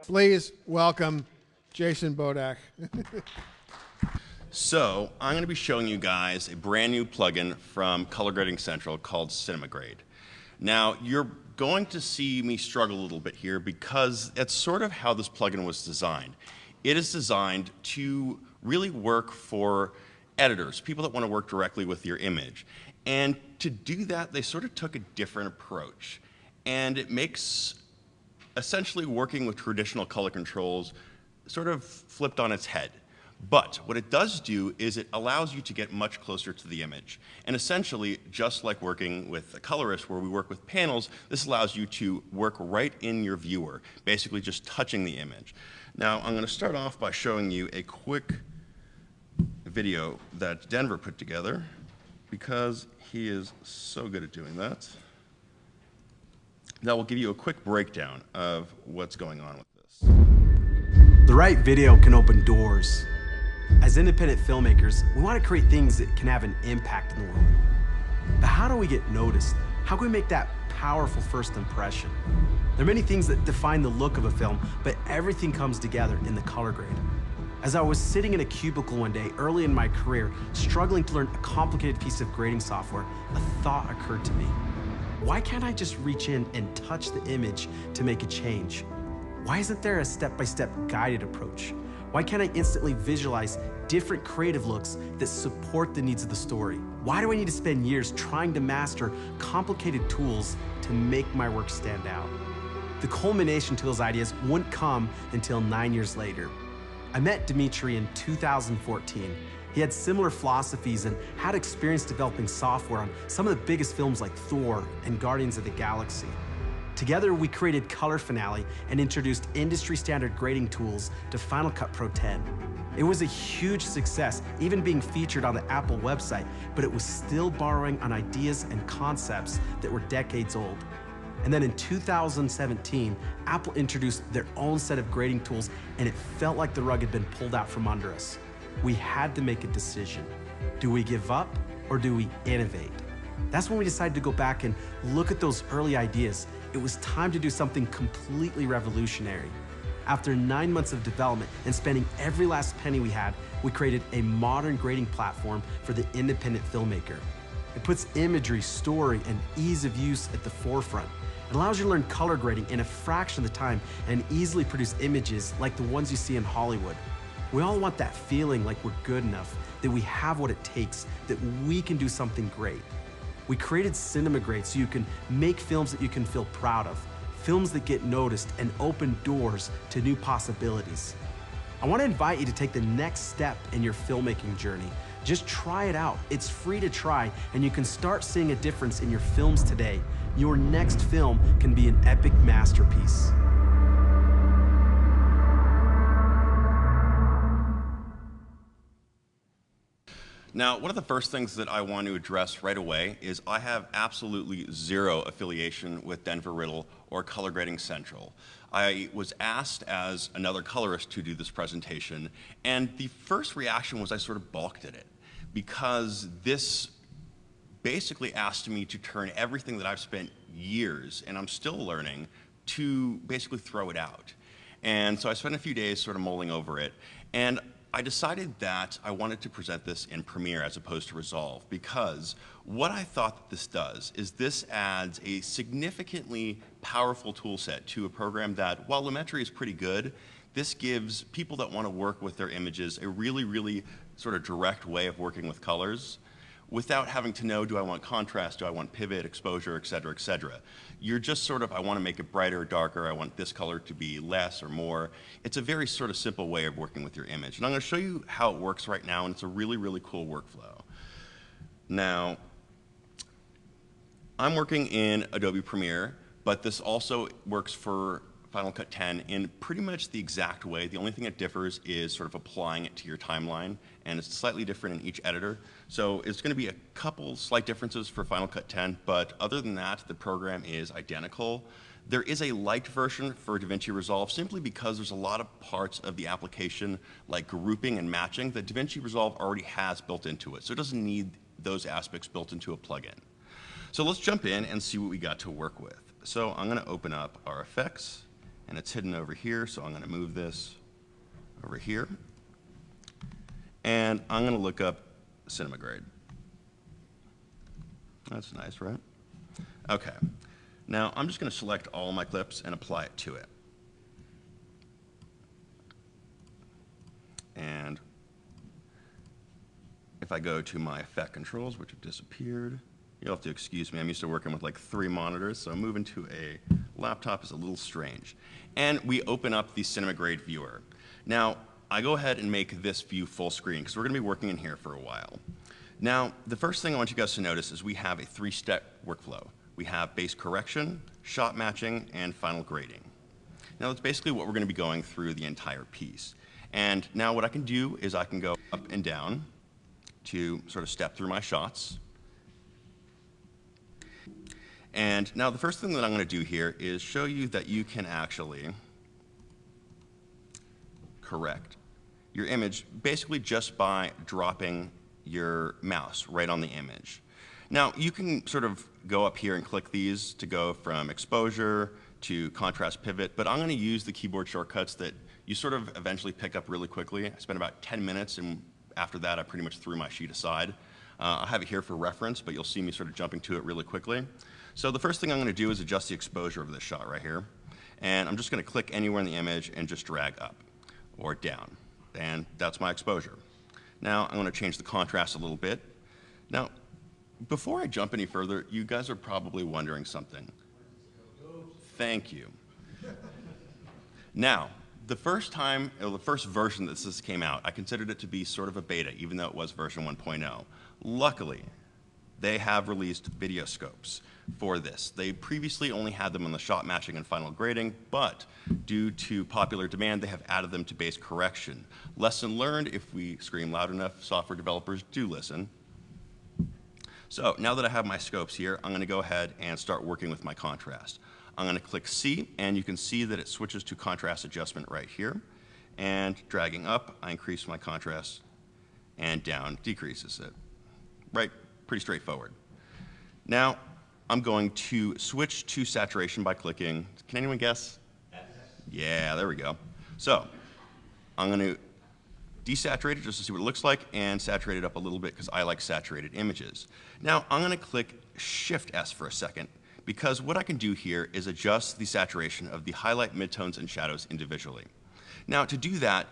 Please welcome Jason Bowdach. So I'm going to be showing you guys a brand new plugin from Color Grading Central called Cinema Grade. Now you're going to see me struggle a little bit here because that's sort of how this plugin was designed. It is designed to really work for editors, people that want to work directly with your image. And to do that, they sort of took a different approach. And it makes essentially working with traditional color controls sort of flipped on its head. But what it does do is it allows you to get much closer to the image. And essentially, just like working with a colorist where we work with panels, this allows you to work right in your viewer, basically just touching the image. Now, I'm going to start off by showing you a quick video that Denver put together because he is so good at doing that. That will give you a quick breakdown of what's going on with this. The right video can open doors. As independent filmmakers, we want to create things that can have an impact in the world. But how do we get noticed? How can we make that powerful first impression? There are many things that define the look of a film, but everything comes together in the color grade. As I was sitting in a cubicle one day early in my career, struggling to learn a complicated piece of grading software, a thought occurred to me. Why can't I just reach in and touch the image to make a change? Why isn't there a step-by-step guided approach? Why can't I instantly visualize different creative looks that support the needs of the story? Why do I need to spend years trying to master complicated tools to make my work stand out? The culmination to those ideas wouldn't come until 9 years later. I met Dimitri in 2014. He had similar philosophies and had experience developing software on some of the biggest films like Thor and Guardians of the Galaxy. Together, we created Color Finale and introduced industry-standard grading tools to Final Cut Pro 10. It was a huge success, even being featured on the Apple website, but it was still borrowing on ideas and concepts that were decades old. And then in 2017, Apple introduced their own set of grading tools, and it felt like the rug had been pulled out from under us. We had to make a decision. Do we give up or do we innovate? That's when we decided to go back and look at those early ideas. It was time to do something completely revolutionary. After 9 months of development and spending every last penny we had, we created a modern grading platform for the independent filmmaker. It puts imagery, story, and ease of use at the forefront. It allows you to learn color grading in a fraction of the time and easily produce images like the ones you see in Hollywood. We all want that feeling like we're good enough, that we have what it takes, that we can do something great. We created Cinema Grade so you can make films that you can feel proud of, films that get noticed and open doors to new possibilities. I want to invite you to take the next step in your filmmaking journey. Just try it out. It's free to try, and you can start seeing a difference in your films today. Your next film can be an epic masterpiece. Now, one of the first things that I want to address right away is I have absolutely zero affiliation with Denver Riddle or Color Grading Central. I was asked as another colorist to do this presentation, and the first reaction was I sort of balked at it because this basically asked me to turn everything that I've spent years, and I'm still learning, to basically throw it out. And so I spent a few days sort of mulling over it, and I decided that I wanted to present this in Premiere as opposed to Resolve because what I thought that this does is this adds a significantly powerful tool set to a program that, while Lumetri is pretty good, this gives people that want to work with their images a really, really sort of direct way of working with colors without having to know, do I want contrast, do I want pivot, exposure, et cetera, et cetera. You're just sort of, I want to make it brighter or darker, I want this color to be less or more. It's a very sort of simple way of working with your image. And I'm going to show you how it works right now, and it's a really, really cool workflow. Now, I'm working in Adobe Premiere, but this also works for Final Cut 10 in pretty much the exact way. The only thing that differs is sort of applying it to your timeline, and it's slightly different in each editor. So it's going to be a couple slight differences for Final Cut 10, but other than that, the program is identical. There is a light version for DaVinci Resolve simply because there's a lot of parts of the application like grouping and matching that DaVinci Resolve already has built into it. So it doesn't need those aspects built into a plugin. So let's jump in and see what we got to work with. So I'm going to open up our effects and it's hidden over here, so I'm going to move this over here. And I'm going to look up cinema grade. That's nice, right? Okay. Now, I'm just going to select all my clips and apply it to it. And if I go to my effect controls, which have disappeared, you'll have to excuse me. I'm used to working with like 3 monitors, so moving to a laptop is a little strange. And we open up the cinema grade viewer. Now, I go ahead and make this view full screen because we're going to be working in here for a while. Now, the first thing I want you guys to notice is we have a 3-step workflow. We have base correction, shot matching, and final grading. Now, that's basically what we're going to be going through the entire piece. And now what I can do is I can go up and down to sort of step through my shots. And now the first thing that I'm going to do here is show you that you can actually correct your image basically just by dropping your mouse right on the image. Now, you can sort of go up here and click these to go from exposure to contrast pivot, but I'm going to use the keyboard shortcuts that you sort of eventually pick up really quickly. I spent about 10 minutes, and after that, I pretty much threw my sheet aside. I have it here for reference, but you'll see me sort of jumping to it really quickly. So the first thing I'm going to do is adjust the exposure of this shot right here. And I'm just going to click anywhere in the image and just drag up or down. And that's my exposure. Now, I'm going to change the contrast a little bit. Now, before I jump any further, you guys are probably wondering something. Thank you. Now, the first time, or the first version that this came out, I considered it to be sort of a beta, even though it was version 1.0. Luckily, they have released video scopes for this. They previously only had them on the shot matching and final grading, but due to popular demand, they have added them to base correction. Lesson learned: if we scream loud enough, software developers do listen. So now that I have my scopes here, I'm going to go ahead and start working with my contrast. I'm going to click C, and you can see that it switches to contrast adjustment right here. And dragging up, I increase my contrast, and down decreases it. Right? Pretty straightforward. Now, I'm going to switch to saturation by clicking. Can anyone guess? Yes. Yeah, there we go. So I'm going to desaturate it just to see what it looks like and saturate it up a little bit because I like saturated images. Now, I'm going to click Shift-S for a second because what I can do here is adjust the saturation of the highlight, midtones, and shadows individually. Now, to do that,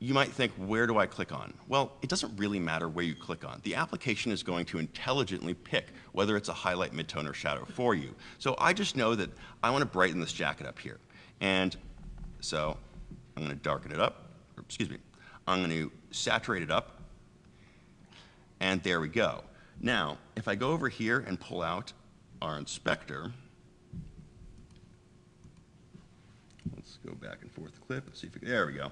you might think, where do I click on? Well, it doesn't really matter where you click on. The application is going to intelligently pick whether it's a highlight, midtone, or shadow for you. So I just know that I want to brighten this jacket up here. And so I'm going to darken it up, or excuse me, I'm going to saturate it up, and there we go. Now, if I go over here and pull out our inspector, let's go back and forth the clip and see if there we go.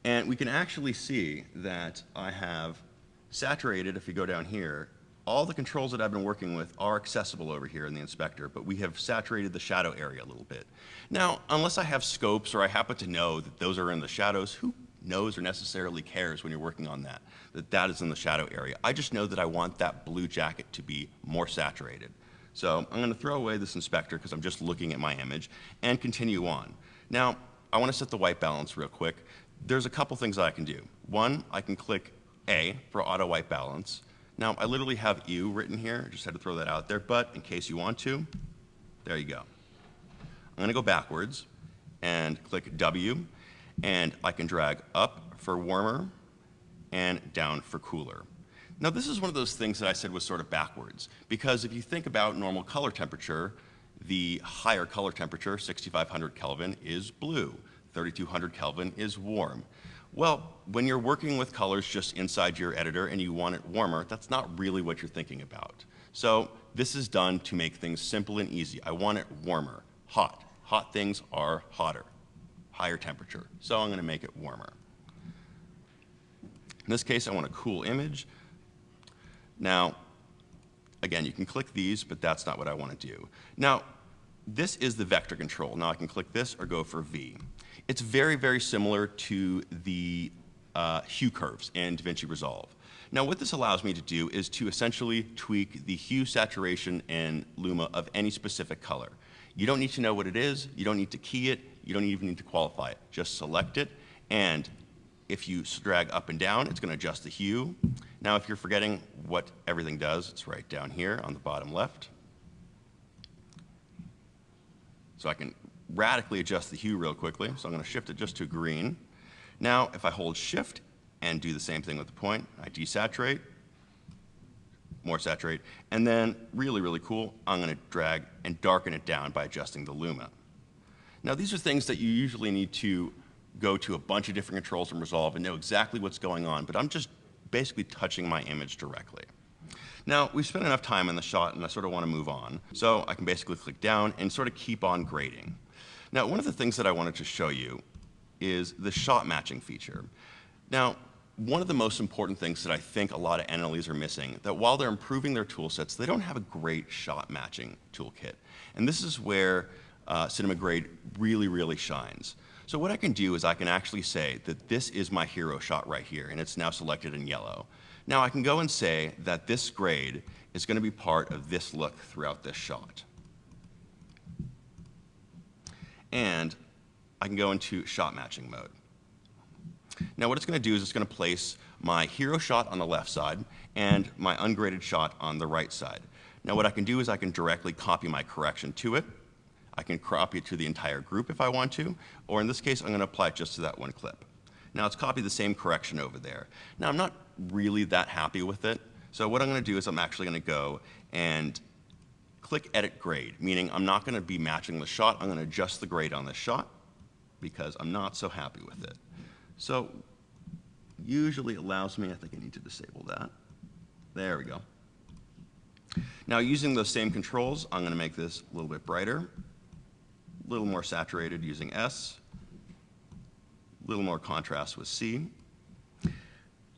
And we can actually see that I have saturated, if you go down here, all the controls that I've been working with are accessible over here in the inspector, but we have saturated the shadow area a little bit. Now, unless I have scopes or I happen to know that those are in the shadows, who knows or necessarily cares when you're working on that, that is in the shadow area. I just know that I want that blue jacket to be more saturated. So I'm going to throw away this inspector because I'm just looking at my image and continue on. Now, I want to set the white balance real quick. There's a couple things I can do. One, I can click A for auto white balance. Now, I literally have U written here. I just had to throw that out there, but in case you want to, there you go. I'm going to go backwards and click W, and I can drag up for warmer and down for cooler. Now, this is one of those things that I said was sort of backwards, because if you think about normal color temperature, the higher color temperature, 6500 Kelvin, is blue. 3200 Kelvin is warm. Well, when you're working with colors just inside your editor and you want it warmer, that's not really what you're thinking about. So this is done to make things simple and easy. I want it warmer, hot. Hot things are hotter, higher temperature. So I'm going to make it warmer. In this case, I want a cool image. Now, again, you can click these, but that's not what I want to do. Now, this is the vector control. Now I can click this or go for V. It's very, very similar to the hue curves in DaVinci Resolve. Now what this allows me to do is to essentially tweak the hue, saturation, and luma of any specific color. You don't need to know what it is, you don't need to key it, you don't even need to qualify it. Just select it, and if you drag up and down, it's going to adjust the hue. Now if you're forgetting what everything does, it's right down here on the bottom left. So I can radically adjust the hue real quickly, so I'm going to shift it just to green. Now if I hold shift and do the same thing with the point, I desaturate, more saturate, and then really, really cool, I'm going to drag and darken it down by adjusting the luma. Now these are things that you usually need to go to a bunch of different controls in Resolve and know exactly what's going on, but I'm just basically touching my image directly. Now we've spent enough time in the shot and I sort of want to move on, so I can basically click down and sort of keep on grading. Now one of the things that I wanted to show you is the shot matching feature. Now one of the most important things that I think a lot of NLEs are missing, that while they're improving their tool sets, they don't have a great shot matching toolkit. And this is where Cinema Grade really, really shines. So what I can do is I can actually say that this is my hero shot right here, and it's now selected in yellow. Now I can go and say that this grade is going to be part of this look throughout this shot. And I can go into shot matching mode. Now what it's going to do is it's going to place my hero shot on the left side and my ungraded shot on the right side. Now what I can do is I can directly copy my correction to it. I can copy it to the entire group if I want to, or in this case I'm going to apply it just to that one clip. Now it's copied the same correction over there. Now I'm not really that happy with it, so what I'm going to do is I'm actually going to go and click Edit Grade, meaning I'm not going to be matching the shot, I'm going to adjust the grade on this shot because I'm not so happy with it. So usually allows me, I think I need to disable that. There we go. Now using those same controls, I'm going to make this a little bit brighter, a little more saturated using S, a little more contrast with C.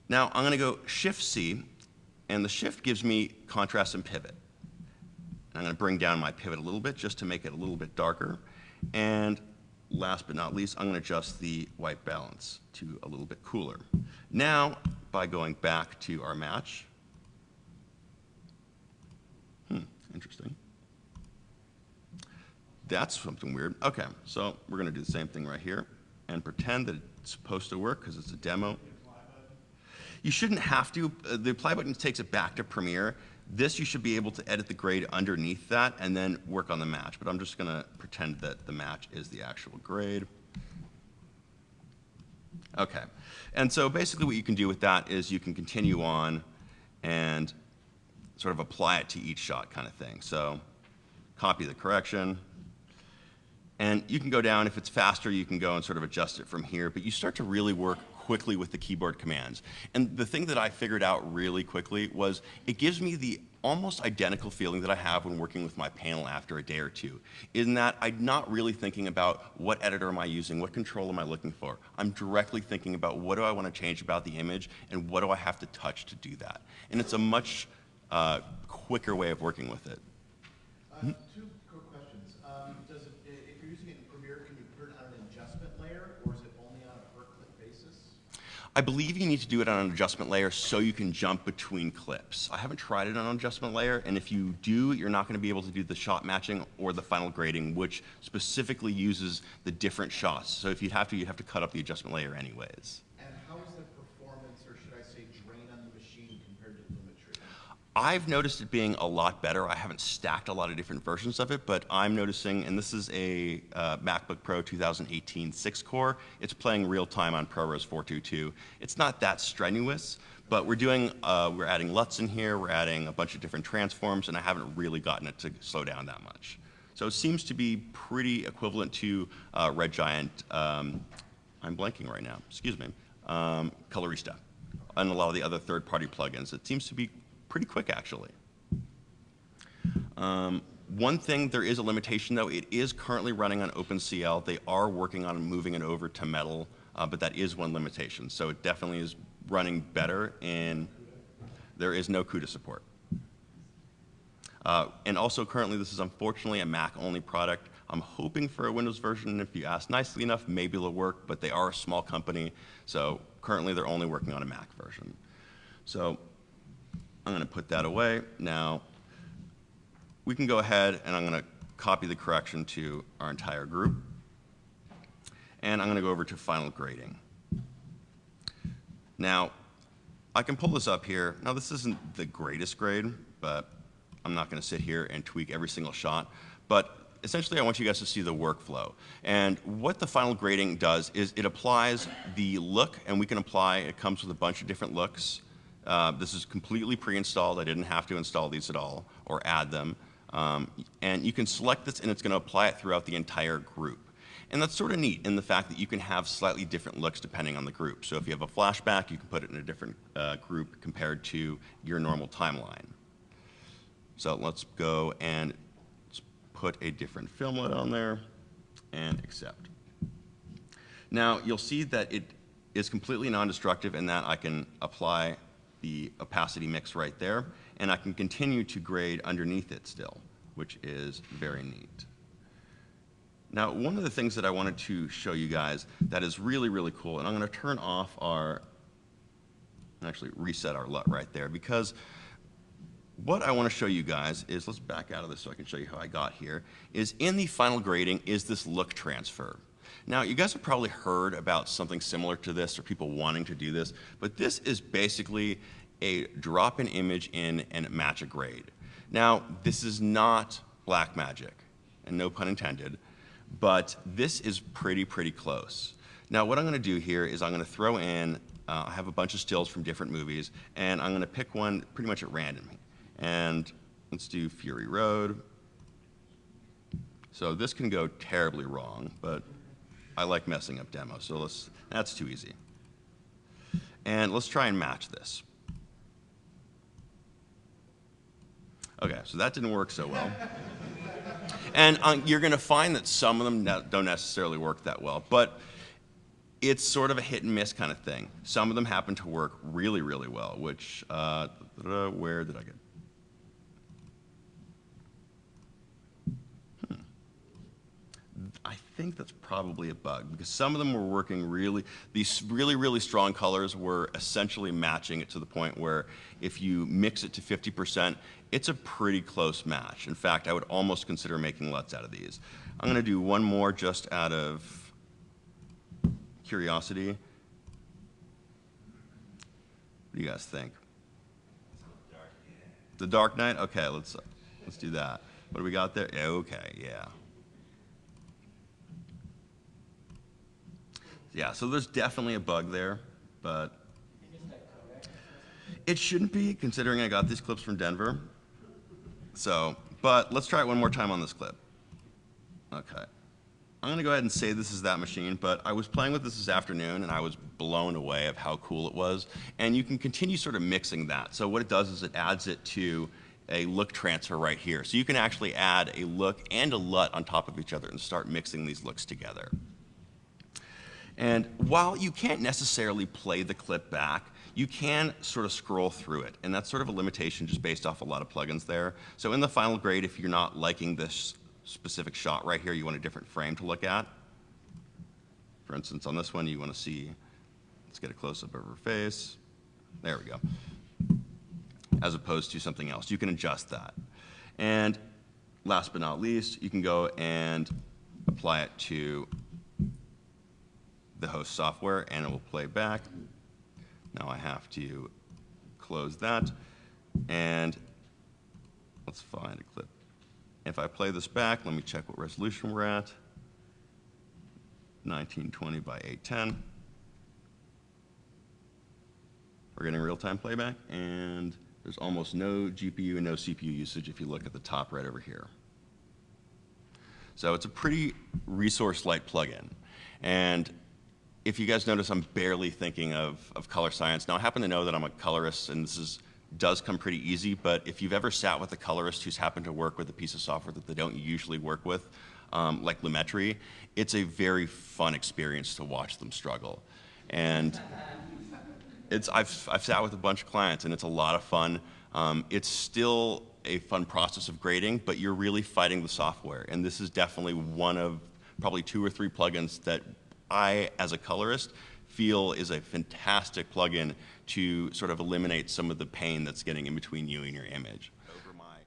Now I'm going to go Shift C, and the Shift gives me contrast and pivot. I'm going to bring down my pivot a little bit just to make it a little bit darker. And last but not least, I'm going to adjust the white balance to a little bit cooler. Now, by going back to our match, interesting. That's something weird. Okay, so we're going to do the same thing right here and pretend that it's supposed to work because it's a demo. You shouldn't have to. The apply button takes it back to Premiere. This, you should be able to edit the grade underneath that and then work on the match. But I'm just going to pretend that the match is the actual grade. Okay. And so basically what you can do with that is you can continue on and sort of apply it to each shot kind of thing. So copy the correction. And you can go down. If it's faster, you can go and sort of adjust it from here. But you start to really work quickly with the keyboard commands. And the thing that I figured out really quickly was it gives me the almost identical feeling that I have when working with my panel after a day or two, in that I'm not really thinking about what editor am I using, what control am I looking for. I'm directly thinking about what do I want to change about the image and what do I have to touch to do that. And it's a much quicker way of working with it. Two quick questions. If you're using it in Premiere, can you put it on an adjustment layer, or is it only on a per-clip basis? I believe you need to do it on an adjustment layer so you can jump between clips. I haven't tried it on an adjustment layer, and if you do, you're not going to be able to do the shot matching or the final grading, which specifically uses the different shots. So if you'd have to cut up the adjustment layer anyways. And how is the performance, or should I say drain on the machine compared to Lumetri? I've noticed it being a lot better. I haven't stacked a lot of different versions of it, but I'm noticing, and this is a MacBook Pro 2018 6-core. It's playing real time on ProRes 422. It's not that strenuous, but we're adding LUTs in here, we're adding a bunch of different transforms, and I haven't really gotten it to slow down that much. So it seems to be pretty equivalent to Red Giant, I'm blanking right now, excuse me, Colorista, and a lot of the other third-party plugins. It seems to be pretty quick, actually. One thing, there is a limitation, though. It is currently running on OpenCL. They are working on moving it over to Metal, but that is one limitation. So it definitely is running better, and there is no CUDA support. And also, currently, this is unfortunately a Mac-only product. I'm hoping for a Windows version, and if you ask nicely enough, maybe it'll work, but they are a small company, so currently they're only working on a Mac version. So I'm going to put that away. Now, we can go ahead and I'm going to copy the correction to our entire group. And I'm going to go over to final grading. Now, I can pull this up here. Now, this isn't the greatest grade, but I'm not going to sit here and tweak every single shot. But essentially, I want you guys to see the workflow. And what the final grading does is it applies the look, and we can apply, it comes with a bunch of different looks. This is completely pre-installed. I didn't have to install these at all or add them. And you can select this, and it's going to apply it throughout the entire group. And that's sort of neat in the fact that you can have slightly different looks depending on the group. So if you have a flashback, you can put it in a different group compared to your normal timeline. So let's go and put a different filmlet on there and accept. Now you'll see that it is completely non-destructive in that I can apply the opacity mix right there, and I can continue to grade underneath it still, which is very neat. Now, one of the things that I wanted to show you guys that is really, really cool, and I'm going to turn off our, actually reset our LUT right there, because what I want to show you guys is, let's back out of this so I can show you how I got here, is in the final grading is this look transfer. Now, you guys have probably heard about something similar to this or people wanting to do this, but this is basically a drop an image in and match a grade. Now, this is not black magic, and no pun intended, but this is pretty close. Now, what I'm going to do here is I'm going to throw in, I have a bunch of stills from different movies, and I'm going to pick one pretty much at random. And let's do Fury Road. So this can go terribly wrong, but I like messing up demos, so that's too easy. And let's try and match this. Okay, so that didn't work so well. And you're going to find that some of them don't necessarily work that well, but it's sort of a hit and miss kind of thing. Some of them happen to work really well, which, where did I get? I think that's probably a bug, because some of them were working these really strong colors were essentially matching it to the point where if you mix it to 50%, it's a pretty close match. In fact, I would almost consider making LUTs out of these. I'm going to do one more just out of curiosity. What do you guys think? The Dark Knight? Okay, let's do that. What do we got there? Okay, yeah. Yeah, so there's definitely a bug there, but it shouldn't be, considering I got these clips from Denver. So, but let's try it one more time on this clip. Okay. I'm going to go ahead and say this is that machine, but I was playing with this afternoon, and I was blown away of how cool it was. And you can continue sort of mixing that. So what it does is it adds it to a look transfer right here. So you can actually add a look and a LUT on top of each other and start mixing these looks together. And while you can't necessarily play the clip back, you can sort of scroll through it. And that's sort of a limitation just based off a lot of plugins there. So in the final grade, if you're not liking this specific shot right here, you want a different frame to look at. For instance, on this one, you want to see, let's get a close-up of her face. There we go. As opposed to something else. You can adjust that. And last but not least, you can go and apply it to the host software, and it will play back. Now I have to close that, and let's find a clip. If I play this back, let me check what resolution we're at. 1920 by 810. We're getting real-time playback, and there's almost no GPU and no CPU usage if you look at the top right over here. So it's a pretty resource-light plugin. And if you guys notice, I'm barely thinking of color science. Now, I happen to know that I'm a colorist, and this does come pretty easy, but if you've ever sat with a colorist who's happened to work with a piece of software that they don't usually work with, like Lumetri, it's a very fun experience to watch them struggle. And I've sat with a bunch of clients, and it's a lot of fun. It's still a fun process of grading, but you're really fighting the software. And this is definitely one of probably 2 or 3 plugins that I, as a colorist, feel is a fantastic plugin to sort of eliminate some of the pain that's getting in between you and your image.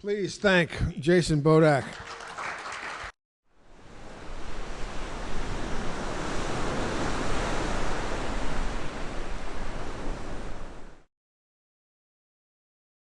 Please thank Jason Bowdach.